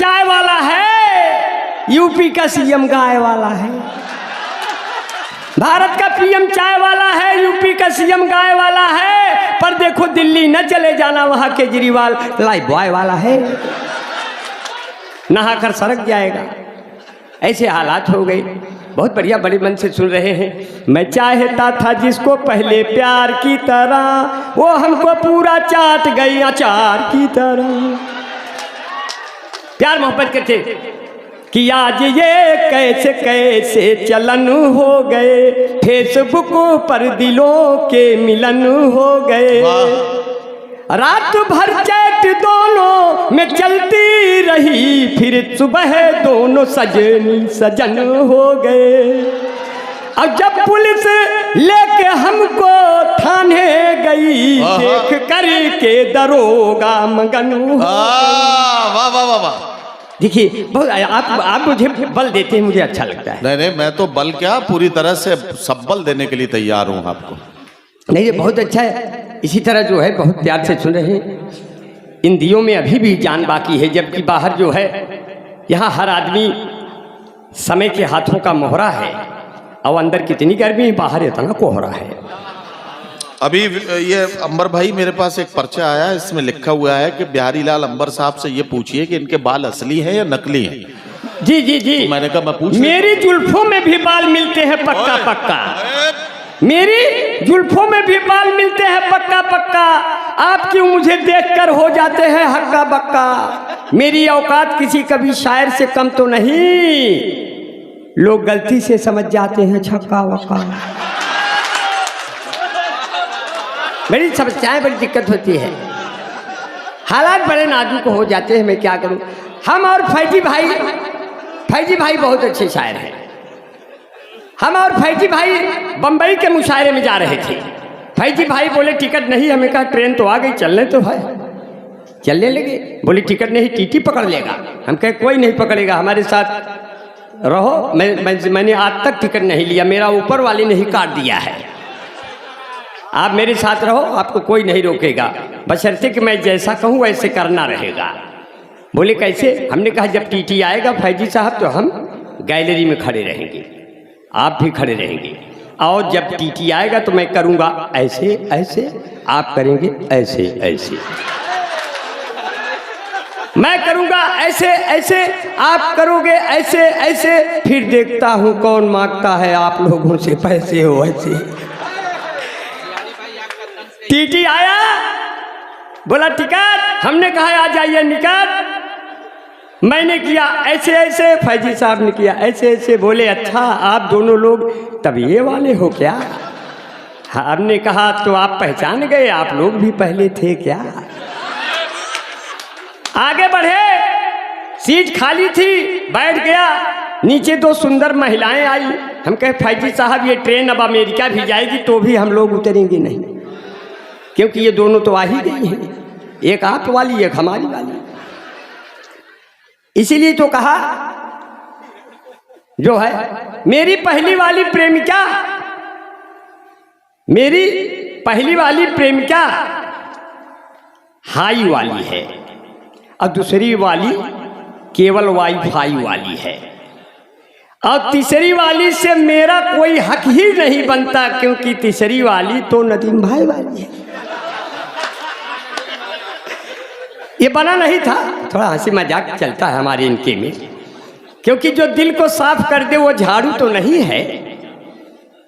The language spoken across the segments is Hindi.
चाय वाला है, यूपी का सीएम गाय वाला है। भारत का पीएम चाय वाला है, यूपी का सीएम गाय वाला है। पर देखो दिल्ली न चले जाना, वहां केजरीवाल लाइफ बॉय वाला है, नहाकर सड़क जाएगा। ऐसे हालात हो गए। बहुत बढ़िया, बड़े मन से सुन रहे हैं। मैं चाहता था जिसको पहले प्यार की तरह, वो हमको पूरा चाट गई अचार की तरह। प्यार मोहब्बत करते कि आज ये कैसे कैसे चलन हो गए, फेसबुक पर दिलों के मिलन हो गए। रात भर चैट दोनों में चलती रही, फिर सुबह दोनों सजनी सजन हो गए। अब जब पुलिस लेके हमको थाने गई, देख करके दरोगा मगन हो। वाह वाह वाह वाह। देखिए बहुत आप मुझे बल देते हैं, मुझे अच्छा लगता है। नहीं मैं तो बल क्या, पूरी तरह से सब बल देने के लिए तैयार हूँ आपको। नहीं ये बहुत अच्छा है। इसी तरह जो है बहुत प्यार से सुन रहे हैं। इन दियों में अभी भी जान बाकी है, जबकि बाहर जो है, यहाँ हर आदमी समय के हाथों का मोहरा है, और अंदर कितनी गर्मी, बाहर इतना कोहरा है। अभी ये अंबर भाई मेरे पास एक पर्चा आया है, इसमें लिखा हुआ है कि बिहारी लाल अंबर साहब से ये पूछिए कि इनके बाल असली हैं या नकली हैं। जी जी जी। तो मैंने कहा मैं पूछ, मेरी जुल्फों में भी बाल मिलते हैं पक्का पक्का, मेरी जुल्फों में भी बाल मिलते हैं पक्का पक्का। आप क्यों मुझे देखकर हो जाते हैं हक्का बक्का। मेरी औकात किसी कभी शायर से कम तो नहीं, लोग गलती से समझ जाते हैं छक्का वक्का। बड़ी समस्याएं, बड़ी दिक्कत होती है, हालात बड़े नाजुक हो जाते हैं। मैं क्या करूं। हम और फैजी भाई बहुत अच्छे शायर हैं। हम और फैजी भाई बंबई के मुशायरे में जा रहे थे। फैजी भाई बोले टिकट नहीं, हमें कहा ट्रेन तो आ गई, चलने तो है। चलने लगे, बोले टिकट नहीं, टीटी पकड़ लेगा। हम कहे कोई नहीं पकड़ेगा, हमारे साथ रहो। मैंने आज तक टिकट नहीं लिया, मेरा ऊपर वाले ने ही काट दिया है। आप मेरे साथ रहो, आपको कोई नहीं रोकेगा, बशर्ते कि मैं जैसा कहूँ वैसे करना रहेगा। बोले कैसे। हमने कहा जब टीटी आएगा फैजी साहब तो हम गैलरी में खड़े रहेंगे, आप भी खड़े रहेंगे, और जब टीटी आएगा तो मैं करूँगा ऐसे ऐसे, आप करेंगे ऐसे ऐसे, मैं करूँगा ऐसे ऐसे, आप करोगे ऐसे ऐसे, फिर देखता हूँ कौन मांगता है आप लोगों से पैसे हो ऐसे। टीटी आया, बोला टिकट, हमने कहा आ जाइए निकट। मैंने किया ऐसे ऐसे, फैजी साहब ने किया ऐसे ऐसे। बोले अच्छा आप दोनों लोग तबीये वाले हो क्या। हमने कहा तो आप पहचान गए, आप लोग भी पहले थे क्या। आगे बढ़े, सीट खाली थी, बैठ गया। नीचे दो सुंदर महिलाएं आई। हम कहे फैजी साहब ये ट्रेन अब अमेरिका भी जाएगी तो भी हम लोग उतरेंगे नहीं, क्योंकि ये दोनों तो आ ही गई हैं, एक आप वाली एक हमारी वाली। इसीलिए तो कहा जो है मेरी पहली वाली प्रेमिका, मेरी पहली वाली प्रेमिका हाई वाली है, और दूसरी वाली केवल वाईफाई वाली है, और तीसरी वाली से मेरा कोई हक ही नहीं बनता, क्योंकि तीसरी वाली तो नदीम भाई वाली है। ये बना नहीं था, थोड़ा हंसी मजाक चलता है हमारे इनके में, क्योंकि जो दिल को साफ कर दे वो झाड़ू तो नहीं है,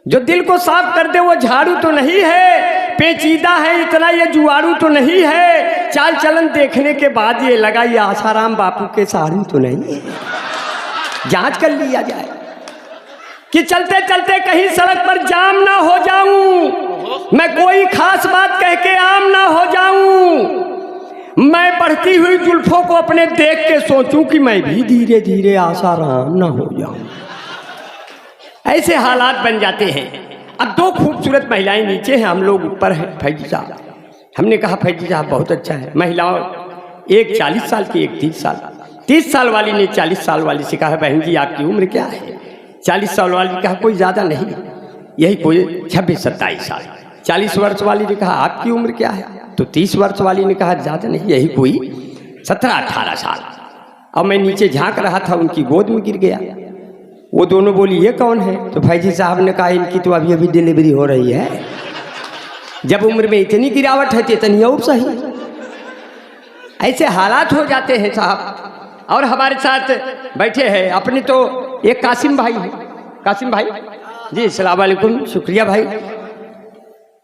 जो दिल को साफ कर दे वो झाड़ू तो नहीं है, पेचीदा है इतना ये जुआड़ू तो नहीं है, चाल चलन देखने के बाद ये लगा ये आसाराम बापू के साड़ू तो नहीं है। जांच कर लिया जाए कि चलते चलते कहीं सड़क पर जाम ना हो जाऊं, मैं कोई खास बात कह के आम ना हो जाऊं, मैं बढ़ती हुई जुल्फों को अपने देख के सोचूं कि मैं भी धीरे धीरे आसाराम ना हो जाऊं। ऐसे हालात बन जाते हैं। अब दो खूबसूरत महिलाएं नीचे हैं, हम लोग ऊपर हैं। फैजी साहब, हमने कहा फैजी साहब बहुत अच्छा है। महिलाओं, एक 40 साल की, एक 30 साल। 30 साल वाली ने 40 साल वाली से कहा बहन जी आपकी उम्र क्या है। 40 साल वाली ने कहा कोई ज़्यादा नहीं, यही कोई 26-27 साल। 40 वर्ष वाली ने कहा आपकी उम्र क्या है, तो 30 वर्ष वाली ने कहा ज़्यादा नहीं, यही कोई 17-18 साल। और मैं नीचे झांक रहा था, उनकी गोद में गिर गया। वो दोनों बोली ये कौन है? तो फैजी साहब ने कहा इनकी तो अभी अभी डिलीवरी हो रही है, जब उम्र में इतनी गिरावट है तो इतनी और सही। ऐसे हालात हो जाते हैं साहब। और हमारे साथ बैठे हैं अपने तो एक कासिम भाई है। कासिम भाई जी अस्सलाम वालेकुम, शुक्रिया भाई।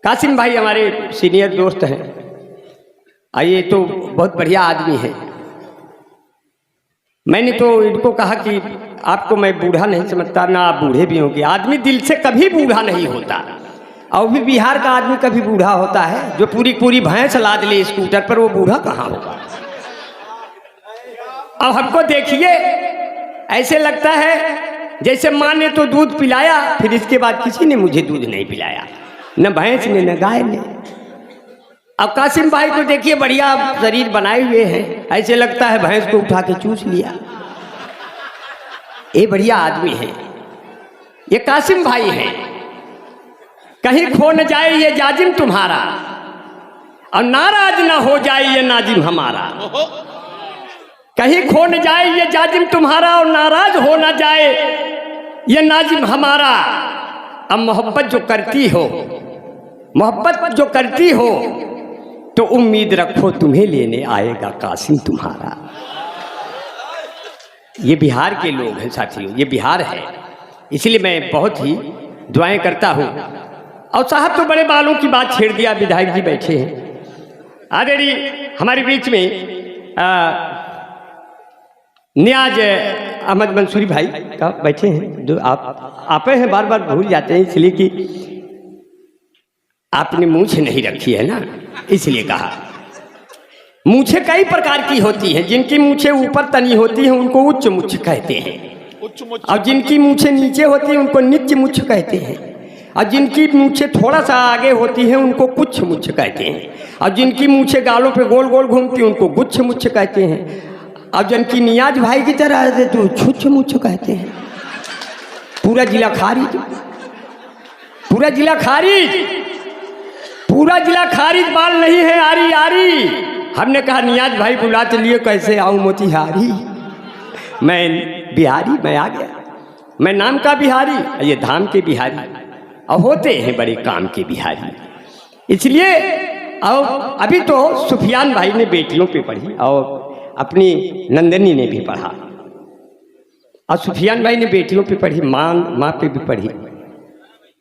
कासिम भाई हमारे सीनियर दोस्त हैं। ये तो बहुत बढ़िया आदमी है। मैंने तो इनको कहा कि आपको मैं बूढ़ा नहीं समझता, ना आप बूढ़े भी होंगे। आदमी दिल से कभी बूढ़ा नहीं होता। और भी बिहार का आदमी कभी बूढ़ा होता है? जो पूरी पूरी भैंस लाद ले स्कूटर पर, वो बूढ़ा कहाँ होगा? अब हमको देखिए, ऐसे लगता है जैसे माँ ने तो दूध पिलाया, फिर इसके बाद किसी ने मुझे दूध नहीं पिलाया, न भैंस ने न गाय ने। अब कासिम भाई को देखिए, बढ़िया शरीर बनाए हुए हैं, ऐसे लगता है भैंस को उठा के चूस लिया। ये बढ़िया आदमी है, ये कासिम भाई है। कहीं खो न जाए ये जाजिम तुम्हारा, और नाराज ना हो जाए ये नाजिम हमारा। कहीं खो न जाए ये जाजिम तुम्हारा, और नाराज हो ना जाए ये नाजिम हमारा। अब मोहब्बत जो करती हो, मोहब्बत जो करती हो, तो उम्मीद रखो तुम्हें लेने आएगा कासिम तुम्हारा। ये बिहार के लोग हैं साथियों, ये बिहार है। इसलिए मैं बहुत ही दुआएं करता हूँ। और साहब तो बड़े बालों की बात छेड़ दिया, विधायक जी बैठे हैं आदरणीय हमारे बीच में। नियाज अहमद मंसूरी भाई का बैठे हैं, जो आप हैं, बार बार भूल जाते हैं इसलिए कि आपने मूंछ नहीं रखी है ना, इसलिए कहा। मूंछें कई प्रकार की होती हैं। जिनकी मूंछें ऊपर तनी होती हैं उनको उच्च मूंछ कहते हैं, और जिनकी मूंछें नीचे होती हैं उनको निच्च मूंछ कहते हैं, और जिनकी मूंछें थोड़ा सा आगे होती हैं उनको कुछ मूंछ कहते हैं, और जिनकी मूंछें गालों पे गोल गोल घूमती हैं उनको गुच्छ मूंछ कहते हैं, और जिनकी नियाज भाई की तरह है तो छुच्छ मूंछ कहते हैं। पूरा जिला खारिज, पूरा जिला खारिज, पूरा जिला खारिज। बाल नहीं है आरी आरी। हमने कहा नियाज भाई बुला चलिए, कैसे आऊं मोतिहारी। मैं बिहारी, मैं आ गया, मैं नाम का बिहारी, ये धाम के बिहारी, और होते हैं बड़े काम के बिहारी। इसलिए और अभी तो सुफियान भाई ने बेटियों पे पढ़ी, और अपनी नंदनी ने भी पढ़ा, और सुफियान भाई ने बेटियों पे पढ़ी, माँ पे भी पढ़ी,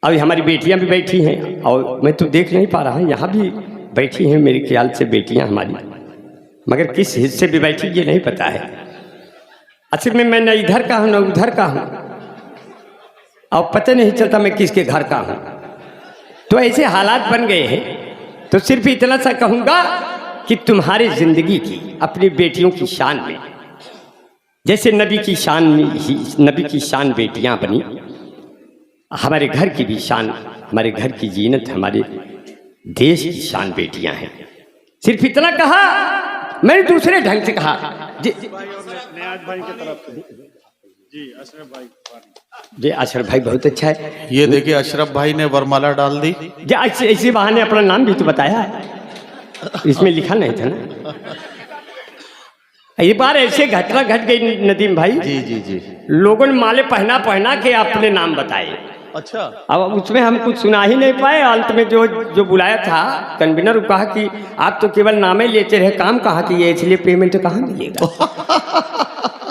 और हमारी बेटियां भी बैठी हैं। और मैं तो देख नहीं पा रहा, यहाँ भी बैठी हैं मेरे ख्याल से बेटियां हमारी, मगर किस हिस्से भी बैठी ये नहीं पता है। असल में मैं न इधर का हूँ न उधर का हूँ, और पता नहीं चलता मैं किसके घर का हूँ। तो ऐसे हालात बन गए हैं। तो सिर्फ इतना सा कहूँगा कि तुम्हारी जिंदगी की, अपनी बेटियों की शान में, जैसे नबी की शान में ही नबी की शान बेटियां बनी, हमारे घर की भी शान, हमारे घर की जीनत, हमारे देश की शान बेटियां हैं। सिर्फ इतना कहा, मैंने दूसरे ढंग से कहा। जी भाई की तरफ से जी अशरफ भाई, जी अशरफ भाई बहुत अच्छा है। ये देखिए अशरफ भाई ने वरमाला डाल दी। जी इसी बहाने अपना नाम भी तो बताया है, इसमें लिखा नहीं था ना। ये बार ऐसे घटना घट गई नदीम भाई, जी जी जी, लोगों ने माले पहना पहना के अपने नाम बताए। अच्छा, अब उसमें हम कुछ सुना ही नहीं पाए। अंत में जो बुलाया था कन्वीनर, कहा कि आप तो केवल नाम ही लेते रहे, काम कहाँ किए, इसलिए पेमेंट कहाँ मिलेगा।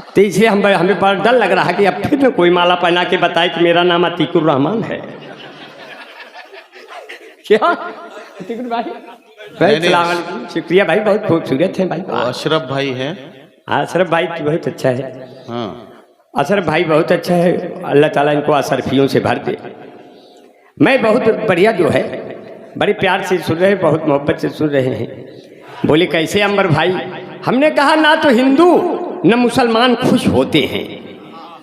तो इसलिए हमें बड़ा डर लग रहा कि अब फिर न कोई माला पहना के बताए कि मेरा नाम अतीकुर रहमान है। क्या अतीकुर भाई, शुक्रिया भाई, बहुत खूबसूरत है भाई। अशरफ भाई हैं। हाँ अशरफ भाई बहुत अच्छा है। हाँ अशरफ भाई बहुत अच्छा है, अल्लाह ताला इनको अशरफियों से भर दे। मैं बहुत बढ़िया जो है, बड़े प्यार से सुन रहे हैं, बहुत मोहब्बत से सुन रहे हैं। बोले कैसे अंबर भाई? हमने कहा ना तो हिंदू न मुसलमान खुश होते हैं,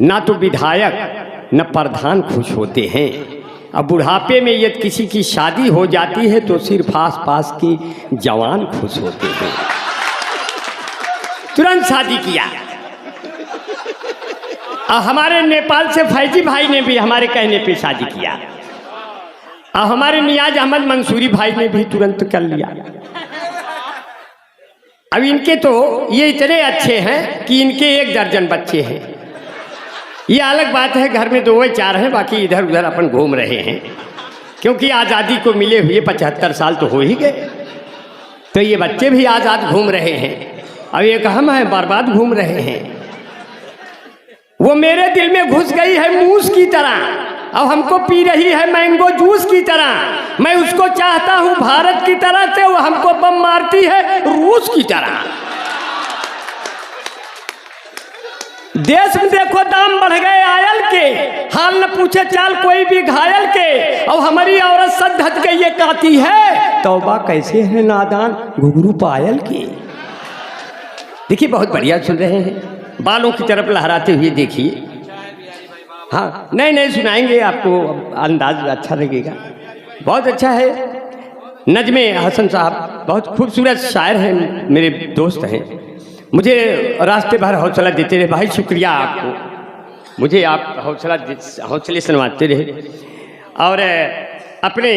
ना तो विधायक न प्रधान खुश होते हैं। अब बुढ़ापे में यदि किसी की शादी हो जाती है तो सिर्फ आस पास के जवान खुश होते हैं। तुरंत शादी किया। हमारे नेपाल से फैजी भाई ने भी हमारे कहने पे शादी किया, और हमारे नियाज अहमद मंसूरी भाई ने भी तुरंत कर लिया। अब इनके तो ये इतने अच्छे हैं कि इनके 1 दर्जन बच्चे हैं। ये अलग बात है, घर में 2 या 4 हैं, बाकी इधर उधर अपन घूम रहे हैं, क्योंकि आज़ादी को मिले हुए 75 साल तो हो ही गए। तो ये बच्चे भी आज़ाद घूम रहे हैं, अब एक हम हैं बर्बाद घूम रहे हैं। वो मेरे दिल में घुस गई है मूस की तरह, अब हमको पी रही है मैंगो जूस की तरह। मैं उसको चाहता हूँ भारत की तरह से, वो हमको बम मारती है रूस की तरह। देश में देखो दाम बढ़ गए आयल के, हाल न पूछे चाल कोई भी घायल के। अब हमारी औरत सद धज गई ये कहती है, तौबा कैसे है नादान घुघरू पायल की। देखिए बहुत बढ़िया सुन रहे हैं, बालों की तरफ लहराते हुए देखिए। हाँ नहीं सुनाएंगे आपको, अंदाज अच्छा लगेगा, बहुत अच्छा है। नजमे हसन साहब बहुत खूबसूरत शायर हैं, मेरे दोस्त हैं, मुझे रास्ते भर हौसला देते रहे। भाई शुक्रिया आपको, मुझे आप हौसले सुनवाते रहे। और अपने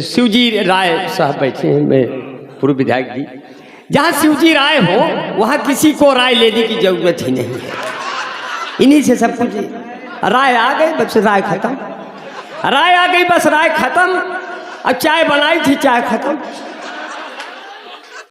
शिवजी राय साहब बैठे हैं, मैं पूर्व विधायक जी, जहाँ शिवजी राय हो वहाँ किसी को राय लेने की जरूरत ही नहीं है, इन्हीं से सब कुछ। राय आ गई बस राय खत्म, राय आ गई बस राय खत्म। अब चाय बनाई थी चाय खत्म।